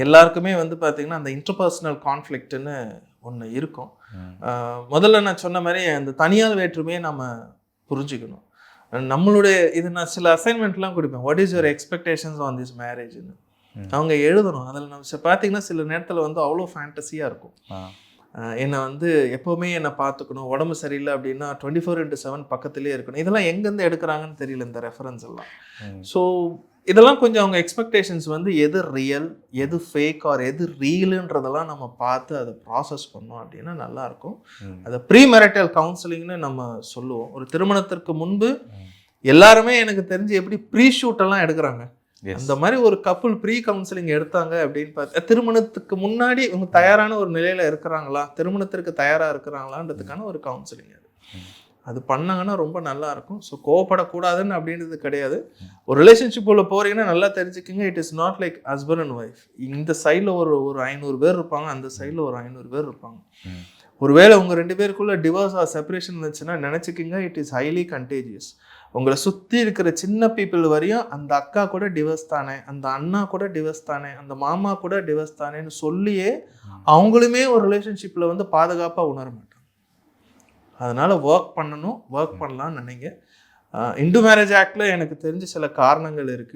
எல்லாருக்குமே வந்து பார்த்தீங்கன்னா அந்த இன்டர்பர்சனல் கான்ஃப்ளிக்ட்னு ஒன்று இருக்கும். முதல்ல நான் சொன்ன மாதிரி அந்த தனியார் வேற்றுமையை நம்ம புரிஞ்சுக்கணும். நம்மளுடைய இது நான் சில அசைன்மெண்ட்லாம் கொடுப்பேன். What is your expectations on this மேரேஜ்னு அவங்க எழுதணும். அதில் நம்ம பார்த்தீங்கன்னா சில நேரத்தில் வந்து அவ்வளோ ஃபேண்டஸியாக இருக்கும். என்னை வந்து எப்போவுமே என்னை பார்த்துக்கணும், உடம்பு சரியில்லை அப்படின்னா 24/7 பக்கத்துலேயே இருக்கணும். இதெல்லாம் எங்கேருந்து எடுக்கிறாங்கன்னு தெரியல இந்த ரெஃபரன்ஸ் எல்லாம். ஸோ இதெல்லாம் கொஞ்சம் அவங்க எக்ஸ்பெக்டேஷன்ஸ் வந்து எது ரியல், எது ஃபேக் ஆர் எது ரீலுன்றதெல்லாம் நம்ம பார்த்து அதை ப்ராசஸ் பண்ணோம் அப்படின்னா நல்லாயிருக்கும். அதை ப்ரீ மேரிட்டல் கவுன்சிலிங்னு நம்ம சொல்லுவோம். ஒரு திருமணத்திற்கு முன்பு எல்லாருமே எனக்கு தெரிஞ்சு எப்படி ப்ரீ ஷூட்டெல்லாம் எடுக்கிறாங்க, அந்த மாதிரி ஒரு கப்புள் ப்ரீ கவுன்சிலிங் எடுத்தாங்க அப்படின்னு பார்த்து திருமணத்துக்கு முன்னாடி இவங்க தயாரான ஒரு நிலையில் இருக்கிறாங்களா, திருமணத்திற்கு தயாராக இருக்கிறாங்களான்றதுக்கான ஒரு கவுன்சிலிங் அது பண்ணாங்கன்னா ரொம்ப நல்லாயிருக்கும். ஸோ கோவப்படக்கூடாதுன்னு அப்படின்றது கிடையாது. ஒரு ரிலேஷன்ஷிப்பில் போகிறீங்கன்னா நல்லா தெரிஞ்சுக்கிங்க, it is not like husband and wife. இந்த சைடில் ஒரு 500 பேர் இருப்பாங்க, அந்த சைடில் ஒரு 500 பேர் இருப்பாங்க. ஒருவேளை உங்கள் 2 பேருக்குள்ளே டிவோர்ஸ் ஆர் செப்பரேஷன் இருந்துச்சுன்னா நினச்சிக்கிங்க, இட் இஸ் ஹைலி கண்டேஜியஸ். உங்களை சுற்றி இருக்கிற சின்ன பீப்புள் வரையும் அந்த அக்கா கூட டிவோர்ஸ் தானே, அந்த அண்ணா கூட டிவோர்ஸ் தானே, அந்த மாமா கூட டிவோர்ஸ் தானேன்னு சொல்லியே அவங்களுமே ஒரு ரிலேஷன்ஷிப்பில் வந்து பாதுகாப்பாக உணர மாட்டாங்க. அதனால் ஒர்க் பண்ணணும், ஒர்க் பண்ணலான்னு நினைங்க. இந்து மேரேஜ் ஆக்டில் எனக்கு தெரிஞ்ச சில காரணங்கள் இருக்குது.